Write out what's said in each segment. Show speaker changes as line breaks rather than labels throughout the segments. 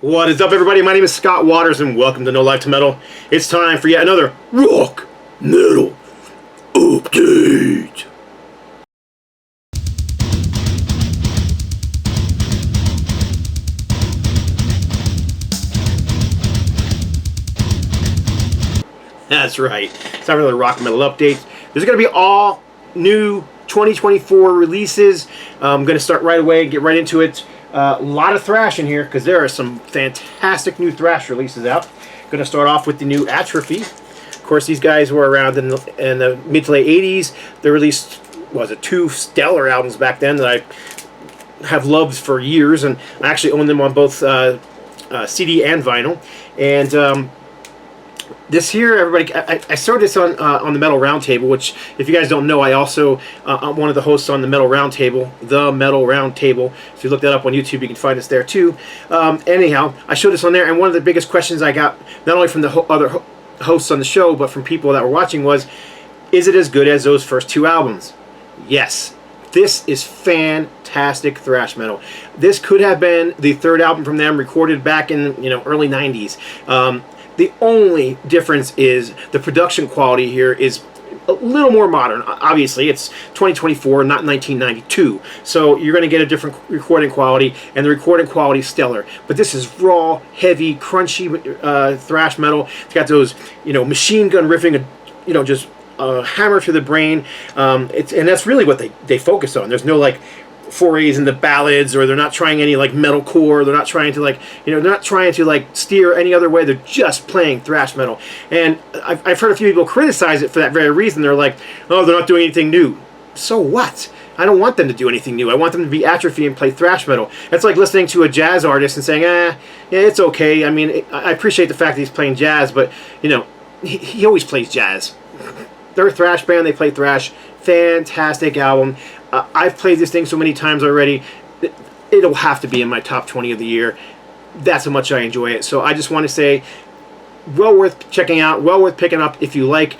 What is up, everybody? My name is Scott Waters, and welcome to No Life to Metal. It's time for yet another Rock Metal Update. That's right. It's time for another Rock Metal Update. There's going to be all new 2024 releases. I'm going to start right away and get right into it. A lot of thrash in here because there are some fantastic new thrash releases out. Going to start off with the new Atrophy. Of course, these guys were around in the mid to late 80s. They released, two stellar albums back then that I have loved for years, and I actually own them on both CD and vinyl. And this here, everybody, I started this on the Metal Roundtable, which, if you guys don't know, I also I'm one of the hosts on the Metal Roundtable, the Metal Roundtable. So if you look that up on YouTube, you can find us there too. Anyhow, I showed this on there, and one of the biggest questions I got, not only from the other hosts on the show, but from people that were watching, was, is it as good as those first two albums? Yes. This is fantastic thrash metal. This could have been the third album from them, recorded back in early 90s. The only difference is the production quality here is a little more modern. Obviously, it's 2024, not 1992. So you're going to get a different recording quality, and the recording quality is stellar. But this is raw, heavy, crunchy thrash metal. It's got those, machine gun riffing, just hammer to the brain. And that's really what they focus on. There's no forays into ballads, or they're not trying any metalcore. They're not trying to they're not trying to steer any other way. They're just playing thrash metal. And I've heard a few people criticize it for that very reason. They're like, oh, they're not doing anything new. So what? I don't want them to do anything new. I want them to be Atrophy and play thrash metal. It's like listening to a jazz artist and saying, yeah, it's okay. I mean, I appreciate the fact that he's playing jazz, but he always plays jazz. They're a thrash band. They play thrash. Fantastic album. I've played this thing so many times already. It'll have to be in my top 20 of the year. That's how much I enjoy it. So I just want to say, well worth checking out, well worth picking up if you like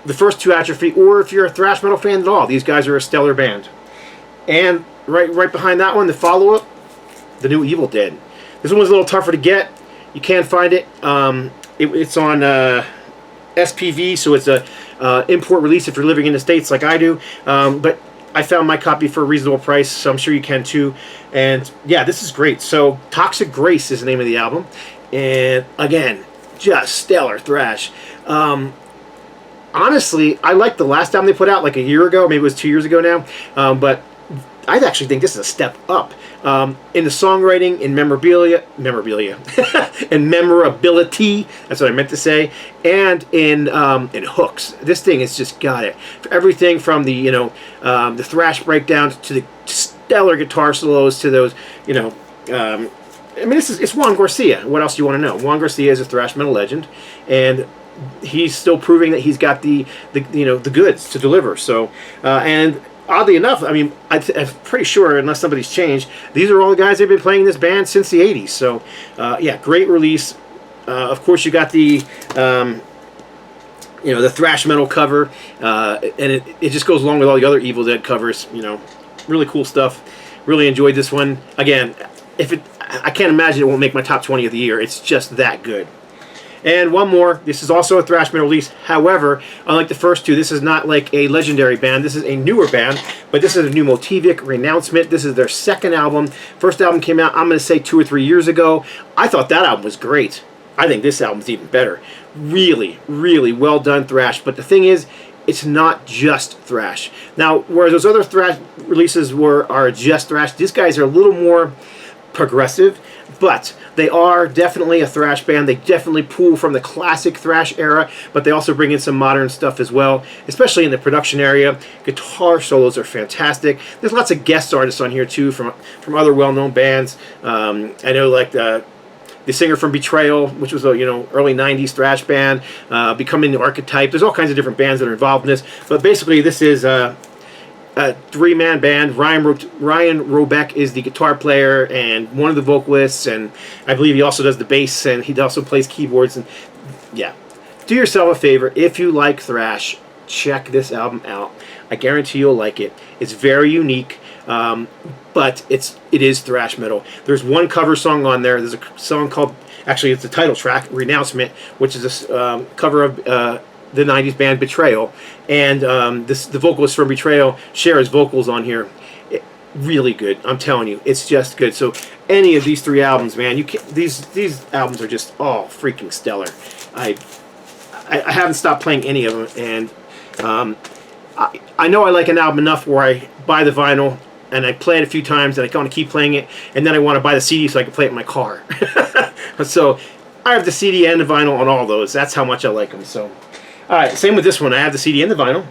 the first two Atrophy, or if you're a thrash metal fan at all. These guys are a stellar band. And right behind that one, the follow-up, the new Evil Dead. This one was a little tougher to get. You can find it. It's on SPV, so it's a import release if you're living in the States like I do. But I found my copy for a reasonable price, so I'm sure you can too. And yeah, this is great. So Toxic Grace is the name of the album. And again, just stellar thrash. Honestly, I liked the last album they put out like a year ago. Maybe it was 2 years ago now. But I actually think this is a step up. In the songwriting, in memorabilia, and memorability, that's what I meant to say, and in hooks. This thing has just got it. For everything from the the thrash breakdowns to the stellar guitar solos to those I mean, it's Juan Garcia. What else do you want to know? Juan Garcia is a thrash metal legend, and he's still proving that he's got the goods to deliver. So and oddly enough, I mean, I'm pretty sure, unless somebody's changed, these are all the guys that have been playing this band since the 80s. So, yeah, great release. Of course, you got the, the thrash metal cover, and it just goes along with all the other Evil Dead covers. Really cool stuff. Really enjoyed this one. Again, I can't imagine it won't make my top 20 of the year. It's just that good. And one more, this is also a thrash metal release. However, unlike the first two, this is not like a legendary band. This is a newer band, but this is a new Motivic Renouncement. This is their second album. First album came out, I'm going to say 2 or 3 years ago. I thought that album was great. I think this album's even better. Really, really well done thrash. But the thing is, it's not just thrash. Now, whereas those other thrash releases are just thrash, these guys are a little more progressive, but they are definitely a thrash band. They definitely pull from the classic thrash era, but they also bring in some modern stuff as well, especially in the production area. Guitar solos are fantastic. There's lots of guest artists on here too from other well-known bands. I know the singer from Betrayal, which was a early 90s thrash band, Becoming the Archetype. There's all kinds of different bands that are involved in this, but basically this is a three-man band. Ryan Robeck is the guitar player and one of the vocalists, and I believe he also does the bass, and he also plays keyboards. And yeah, do yourself a favor, if you like thrash, check this album out. I guarantee you'll like it. It's very unique. But it is thrash metal. There's one cover song on there. There's a song called, actually it's the title track, Renouncement, which is a cover of the 90s band Betrayal. And the vocalist from Betrayal shares vocals on here. Really good, I'm telling you, it's just good. So any of these 3 albums, man, you can these albums are just all freaking stellar. I haven't stopped playing any of them, and I know I like an album enough where I buy the vinyl and I play it a few times and I want to keep playing it, and then I want to buy the CD so I can play it in my car. So I have the CD and the vinyl on all those. That's how much I like them. So all right, same with this one. I have the CD and the vinyl.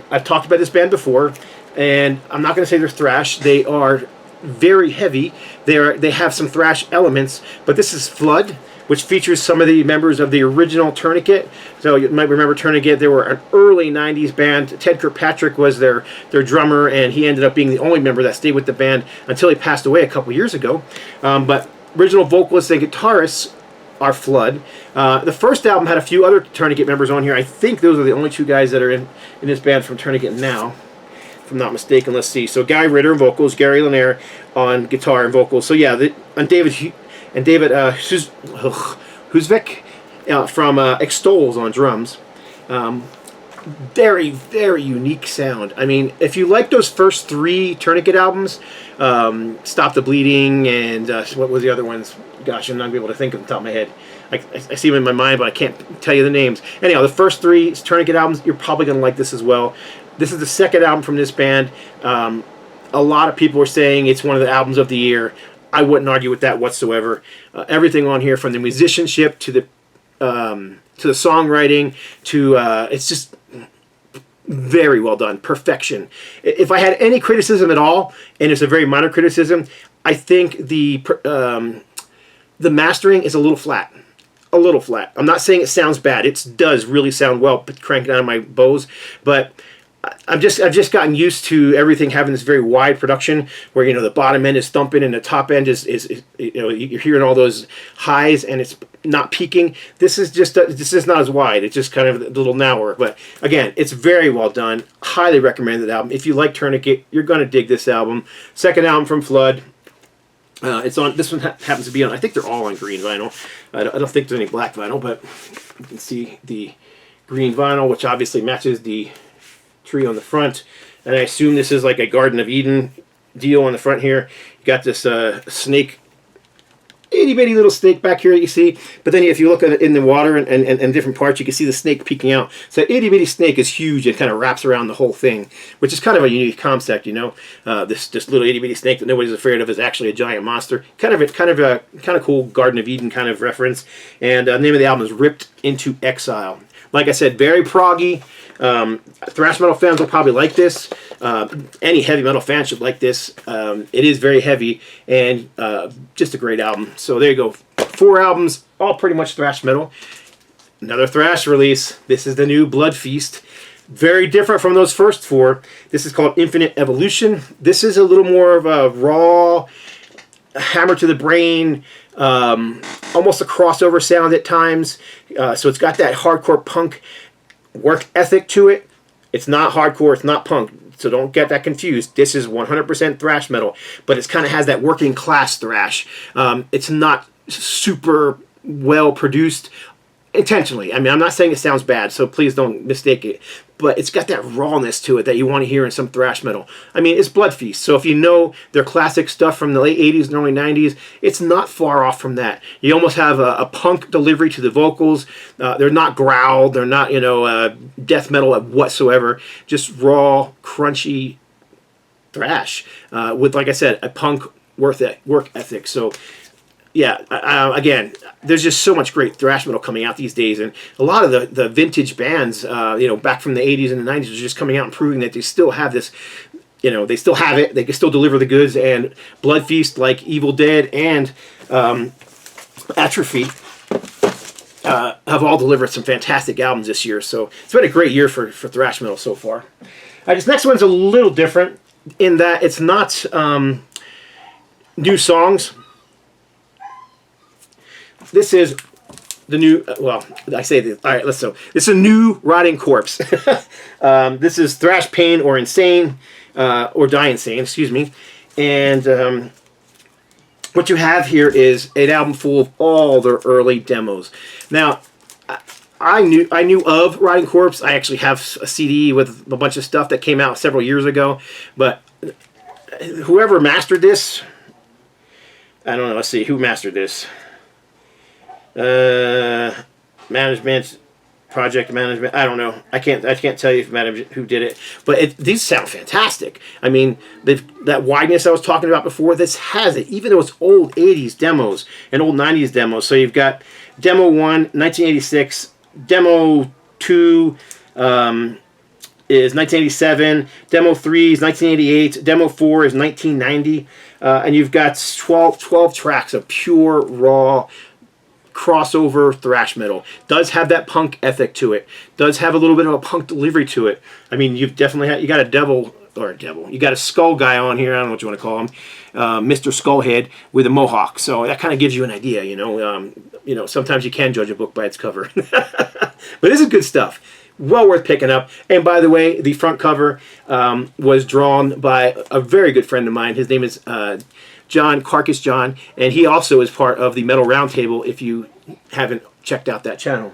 I've talked about this band before, and I'm not going to say they're thrash. They are very heavy. They have some thrash elements, but this is Flood, which features some of the members of the original Tourniquet. So you might remember Tourniquet. They were an early 90s band. Ted Kirkpatrick was their drummer, and he ended up being the only member that stayed with the band until he passed away a couple years ago. But original vocalists and guitarists are Flood. The first album had a few other Tourniquet members on here. I think those are the only 2 guys that are in this band from Tourniquet now, if I'm not mistaken. Let's see. So Guy Ritter on vocals, Gary Lanier on guitar and vocals. So yeah, and David Husvik from Extols on drums. Very, very unique sound. I mean, if you like those first 3 Tourniquet albums, Stop the Bleeding, and what was the other ones? Gosh, I'm not going to be able to think of the top of my head. I see them in my mind, but I can't tell you the names. Anyhow, the first 3 Tourniquet albums, you're probably going to like this as well. This is the second album from this band. A lot of people are saying it's one of the albums of the year. I wouldn't argue with that whatsoever. Everything on here, from the musicianship to the songwriting to it's just very well done, perfection. If I had any criticism at all, and it's a very minor criticism, I think the mastering is a little flat. A little flat. I'm not saying it sounds bad. It does really sound well, cranking out my Bose, but I've just gotten used to everything having this very wide production where, you know, the bottom end is thumping and the top end is you know, you're hearing all those highs and it's not peaking. This is not as wide. It's just kind of a little narrower. But again, it's very well done. Highly recommended album. If you like Tourniquet, you're gonna dig this album. Second album from Flood. It's on. This one happens to be on. I think they're all on green vinyl. I don't think there's any black vinyl, but you can see the green vinyl, which obviously matches the tree on the front, and I assume this is like a Garden of Eden deal on the front here. You got this snake, itty bitty little snake back here that you see, but then if you look at it in the water and different parts, you can see the snake peeking out. So that itty bitty snake is huge and kind of wraps around the whole thing, which is kind of a unique concept, you know. This little itty bitty snake that nobody's afraid of is actually a giant monster. Kind of cool Garden of Eden kind of reference. And the name of the album is Ripped into Exile. Like I said, very proggy. Thrash metal fans will probably like this. Any heavy metal fan should like this. It is very heavy and just a great album. So there you go. 4 albums, all pretty much thrash metal. Another thrash release. This is the new Blood Feast. Very different from those first 4. This is called Infinite Evolution. This is a little more of a raw, hammer to the brain, almost a crossover sound at times. So it's got that hardcore punk work ethic to it. It's not hardcore, it's not punk, so don't get that confused. This is 100% thrash metal, but it kind of has that working class thrash. It's not super well produced intentionally. I mean, I'm not saying it sounds bad, so please don't mistake it, but it's got that rawness to it that you want to hear in some thrash metal. I mean, it's Blood Feast, so if you know their classic stuff from the late 80s and early 90s, it's not far off from that. You almost have a punk delivery to the vocals. They're not growled, they're not, you know, death metal whatsoever, just raw, crunchy thrash with, like I said, a punk work ethic. So yeah, again, there's just so much great thrash metal coming out these days, and a lot of the vintage bands, you know, back from the 80s and the 90s, are just coming out and proving that they still have this, you know, they still have it, they can still deliver the goods. And Blood Feast, like Evil Dead and Atrophy, have all delivered some fantastic albums this year. So it's been a great year for thrash metal so far. This next one's a little different in that it's not new songs. This is the new, well, I say this, all right, let's go. This is a new Rotting Corpse. This is Thrash Pain or Insane. or Die Insane, excuse me. And what you have here is an album full of all their early demos. Now, I knew of Rotting Corpse. I actually have a CD with a bunch of stuff that came out several years ago. But whoever mastered this, I don't know. Let's see who mastered this. Management, project management. I don't know. I can't tell you who did it. But these sound fantastic. I mean, that wideness I was talking about before. This has it, even though it's old '80s demos and old '90s demos. So you've got Demo 1, 1986. Demo 2 is 1987. Demo 3 is 1988. Demo 4 is 1990. And you've got 12 tracks of pure, raw, crossover thrash metal. Does have that punk ethic to it. Does have a little bit of a punk delivery to it. I mean, you got you got a skull guy on here. I don't know what you want to call him, Mr. Skullhead with a mohawk. So that kind of gives you an idea, you know. Sometimes you can judge a book by its cover, but this is good stuff. Well worth picking up. And by the way, the front cover was drawn by a very good friend of mine. His name is John Carcass John, and he also is part of the Metal Roundtable. If you haven't checked out that channel,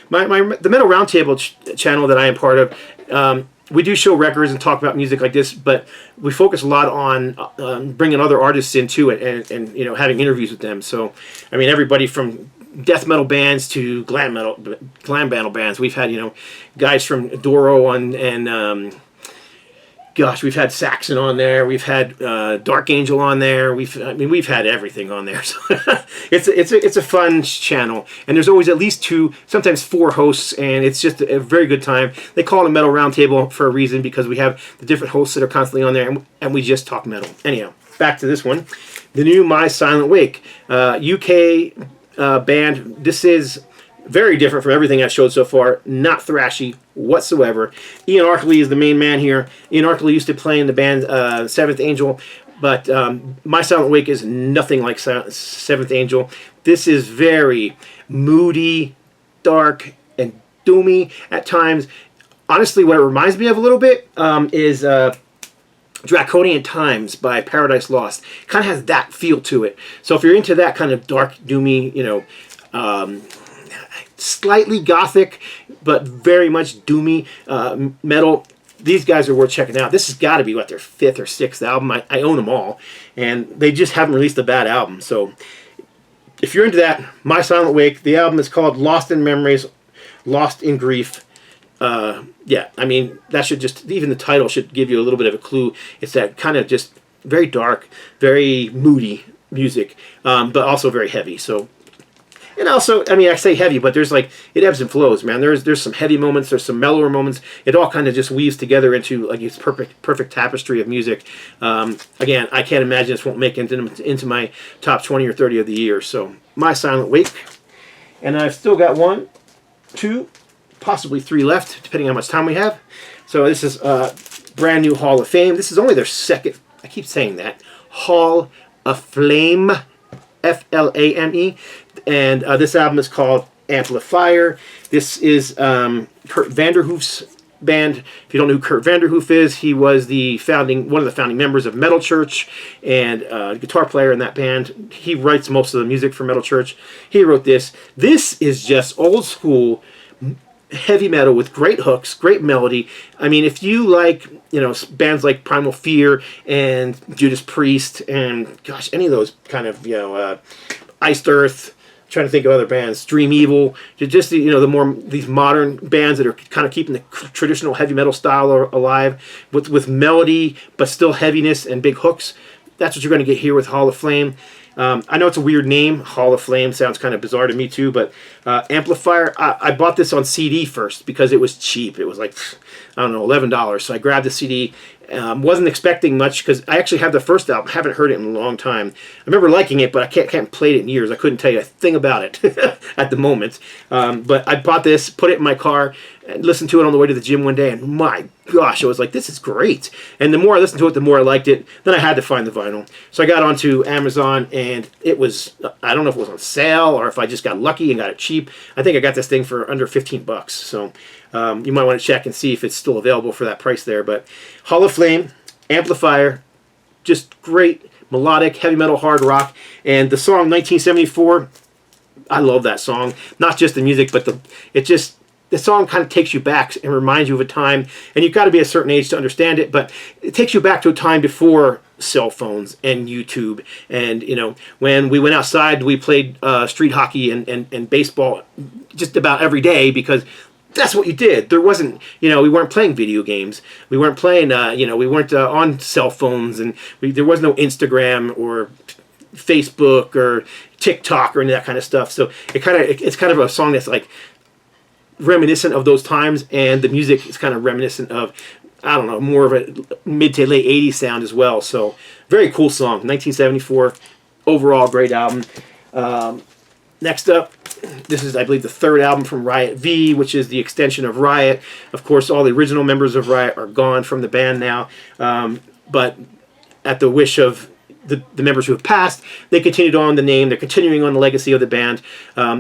the Metal Roundtable channel that I am part of, we do show records and talk about music like this, but we focus a lot on bringing other artists into it and having interviews with them. So, I mean, everybody from death metal bands to glam metal bands. We've had guys from Doro and gosh, we've had Saxon on there. We've had Dark Angel on there. We've had everything on there. So it's a fun channel, and there's always at least 2, sometimes 4 hosts, and it's just a very good time. They call it a Metal Roundtable for a reason, because we have the different hosts that are constantly on there, and we just talk metal. Anyhow, back to this one, the new My Silent Wake, UK band. This is very different from everything I've showed so far. Not thrashy whatsoever. Ian Arkley is the main man here. Ian Arkley used to play in the band Seventh Angel, but My Silent Wake is nothing like Seventh Angel. This is very moody, dark, and doomy at times. Honestly, what it reminds me of a little bit is Draconian Times by Paradise Lost. Kind of has that feel to it. So if you're into that kind of dark, doomy, slightly gothic, but very much doomy metal, these guys are worth checking out. This has got to be, their 5th or 6th album. I own them all, and they just haven't released a bad album. So if you're into that, My Silent Wake, the album is called Lost in Memories, Lost in Grief. Yeah, I mean, that should just, even the title should give you a little bit of a clue. It's that kind of just very dark, very moody music, but also very heavy. So, and also, I mean, I say heavy, but there's it ebbs and flows, man. There's some heavy moments, there's some mellower moments. It all kind of just weaves together into this perfect tapestry of music. Again, I can't imagine this won't make it into my top 20 or 30 of the year. So, My Silent Wake, and I've still got 1, 2, possibly 3 left, depending on how much time we have. So this is brand new Hall of Fame. This is only their second, I keep saying that, Hall of Flame, Flame. And this album is called Amplifier. This is Kurt Vanderhoof's band. If you don't know who Kurt Vanderhoof is, he was one of the founding members of Metal Church, and guitar player in that band. He writes most of the music for Metal Church. He wrote this. This is just old school heavy metal with great hooks, great melody. I mean, if you like, bands like Primal Fear and Judas Priest and, gosh, any of those kind of, Iced Earth, trying to think of other bands, Dream Evil, just these modern bands that are kind of keeping the traditional heavy metal style alive with melody, but still heaviness and big hooks. That's what you're going to get here with Hall of Flame. I know it's a weird name. Hall of Flame sounds kind of bizarre to me too, but Amplifier, I bought this on CD first because it was cheap. It was $11. So I grabbed the CD. Wasn't expecting much because I actually have the first album. Haven't heard it in a long time. I remember liking it, but I can't play it in years. I couldn't tell you a thing about it at the moment. But I bought this, put it in my car, and listened to it on the way to the gym one day, and my gosh, I was like, this is great. And the more I listened to it, the more I liked it. Then I had to find the vinyl. So I got onto Amazon, and it was, I don't know if it was on sale or if I just got lucky and got it cheap. I think I got this thing for under $15. So you might want to check and see if it's still available for that price there. But Hall of Flame, Amplifier, just great melodic heavy metal hard rock. And the song 1974, I love that song. Not just the music, but the song kind of takes you back and reminds you of a time, and you've got to be a certain age to understand it, but it takes you back to a time before cell phones and YouTube. And, you know, when we went outside, we played street hockey and baseball just about every day, because that's what you did. There wasn't, you know, we weren't playing video games. We weren't playing, you know, we weren't on cell phones, and there was no Instagram or Facebook or TikTok or any of that kind of stuff. So it's kind of a song that's like reminiscent of those times, and the music is kind of reminiscent of, I don't know, more of a mid to late 80s sound as well. So very cool song. 1974, overall great album. Next up, this is, I believe, the third album from Riot V, which is the extension of Riot. Of course, all the original members of Riot are gone from the band now, but at the wish of the members who have passed, they continued on the name. They're continuing on the legacy of the band.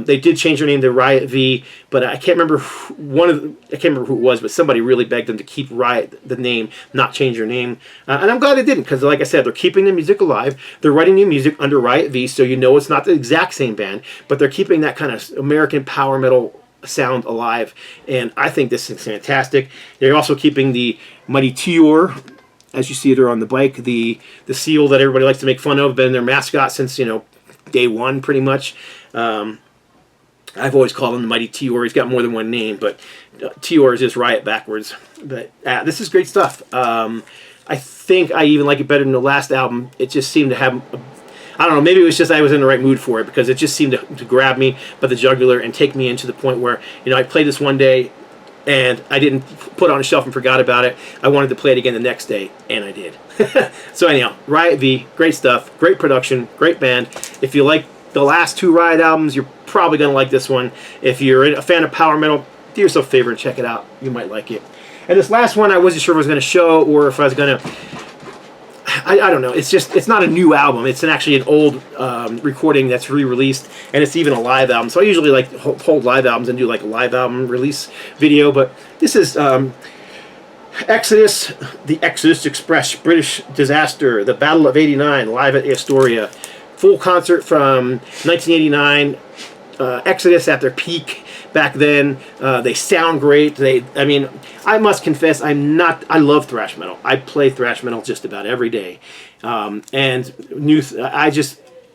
They did change their name to Riot V, but I can't remember I can't remember who it was, but somebody really begged them to keep Riot the name, not change their name. And I'm glad they didn't, because like I said, they're keeping the music alive. They're writing new music under Riot V, so you know it's not the exact same band, but they're keeping that kind of American power metal sound alive, and I think this is fantastic. They're also keeping the Mighty Tior, as you see there on the bike, the seal that everybody likes to make fun of, been their mascot since, you know, day one, pretty much. I've always called him the Mighty Tior. He's got more than one name, but Tior is just Riot backwards. But this is great stuff. I think I even like it better than the last album. It just seemed to have, I don't know, maybe it was just I was in the right mood for it, because it just seemed to grab me by the jugular and take me into the point where, you know, I played this one day, and I didn't put it on a shelf and forgot about it. I wanted to play it again the next day, and I did. So anyhow, Riot V, great stuff, great production, great band. If you like the last two Riot albums, you're probably going to like this one. If you're a fan of power metal, do yourself a favor and check it out. You might like it. And this last one, I wasn't sure if I was going to show or if I was going to... I don't know. It's not a new album. It's actually an old recording that's re-released, and it's even a live album. So I usually like to hold live albums and do like a live album release video, but this is Exodus, the Exodus Express, British Disaster, the Battle of '89, live at Astoria. Full concert from 1989. Exodus at their peak back then. They sound great. I mean, I must confess, I love thrash metal. I play thrash metal just about every day. I'm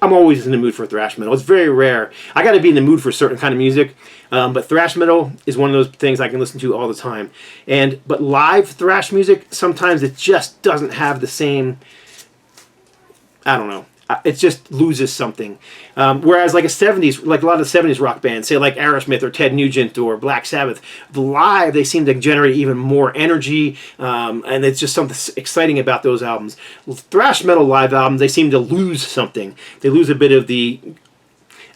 always in the mood for thrash metal. It's very rare. I got to be in the mood for a certain kind of music, but thrash metal is one of those things I can listen to all the time. But live thrash music, sometimes it just doesn't have the same, I don't know. It just loses something. Whereas like a lot of the 70s rock bands, say like Aerosmith or Ted Nugent or Black Sabbath, the live, they seem to generate even more energy, and it's just something exciting about those albums. Thrash metal live albums, they seem to lose something. They lose a bit of the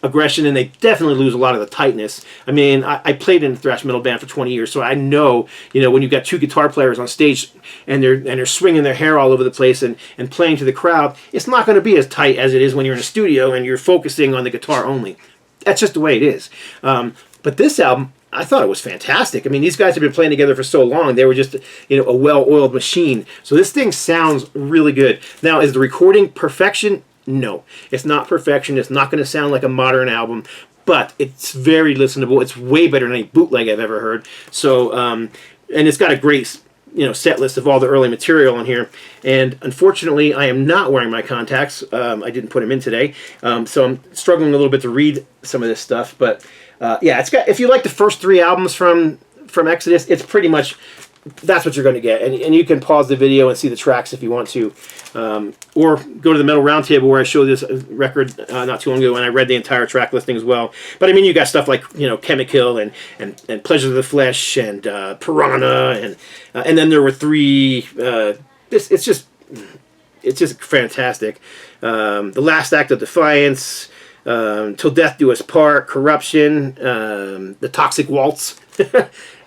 aggression, and they definitely lose a lot of the tightness. I mean, I played in a thrash metal band for 20 years, so I know, you know, when you've got two guitar players on stage and they're swinging their hair all over the place and playing to the crowd, it's not going to be as tight as it is when you're in a studio and you're focusing on the guitar only. That's just the way it is. But this album, I thought it was fantastic. I mean, these guys have been playing together for so long. They were just, you know, a well-oiled machine. So this thing sounds really good. Now, is the recording perfection? No, it's not perfection. It's not going to sound like a modern album, but it's very listenable. It's way better than any bootleg I've ever heard. So, and it's got a great, you know, set list of all the early material on here. And unfortunately, I am not wearing my contacts. I didn't put them in today, so I'm struggling a little bit to read some of this stuff. But yeah, it's got. If you like the first three albums from Exodus, it's pretty much. That's what you're going to get, and you can pause the video and see the tracks if you want to, or go to the Metal Roundtable where I showed this record not too long ago, and I read the entire track listing as well. But I mean, you got stuff like, you know, Chemical and Pleasure of the Flesh and Piranha, and then there were three. It's just fantastic. The Last Act of Defiance, Till Death Do Us Part, Corruption, The Toxic Waltz.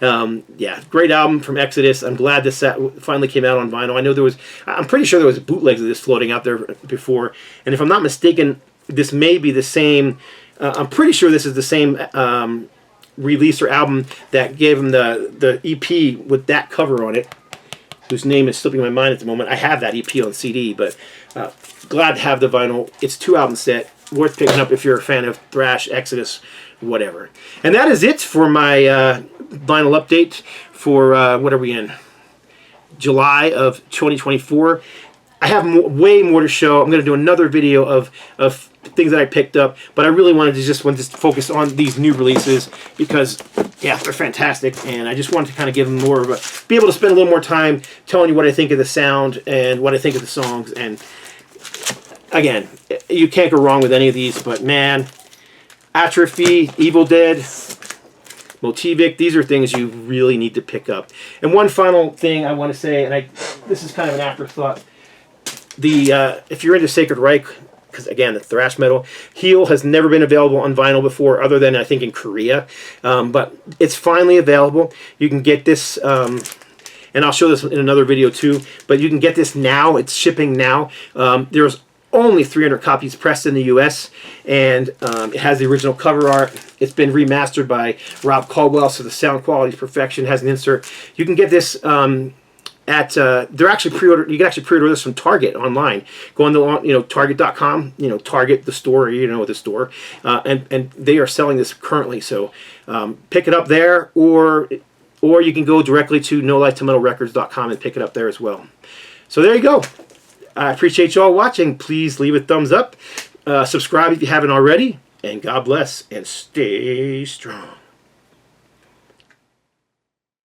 Yeah, great album from Exodus. I'm glad this finally came out on vinyl. I know I'm pretty sure there was bootlegs of this floating out there before. And if I'm not mistaken, this may be the same. I'm pretty sure this is the same release or album that gave him the EP with that cover on it. whose name is slipping my mind at the moment. I have that EP on CD, but glad to have the vinyl. It's 2-album set, worth picking up if you're a fan of thrash, Exodus, whatever. And that is it for my vinyl update for what are we in? July of 2024. I have way more to show. I'm going to do another video of things that I picked up, but I really wanted to just focus on these new releases because, yeah, they're fantastic, and I just wanted to kind of give them more of a, be able to spend a little more time telling you what I think of the sound and what I think of the songs. And again, you can't go wrong with any of these, but man, Atrophy, Evil Dead, Motivic, these are things you really need to pick up. And one final thing I want to say, and this is kind of an afterthought. If you're into Sacred Reich, because again, the thrash metal, Heal has never been available on vinyl before, other than I think in Korea, but it's finally available. You can get this, and I'll show this in another video too, but you can get this now. It's shipping now. There's only 300 copies pressed in the US, and it has the original cover art. It's been remastered by Rob Caldwell, so the sound quality is perfection. It has an insert. You can get this they're actually pre-order. You can actually pre-order this from Target online. Go on to Target.com. Target the store. The store, and they are selling this currently. So pick it up there, or you can go directly to NoLifeToMetalRecords.com and pick it up there as well. So there you go. I appreciate you all watching. Please leave a thumbs up. Subscribe if you haven't already. And God bless and stay strong.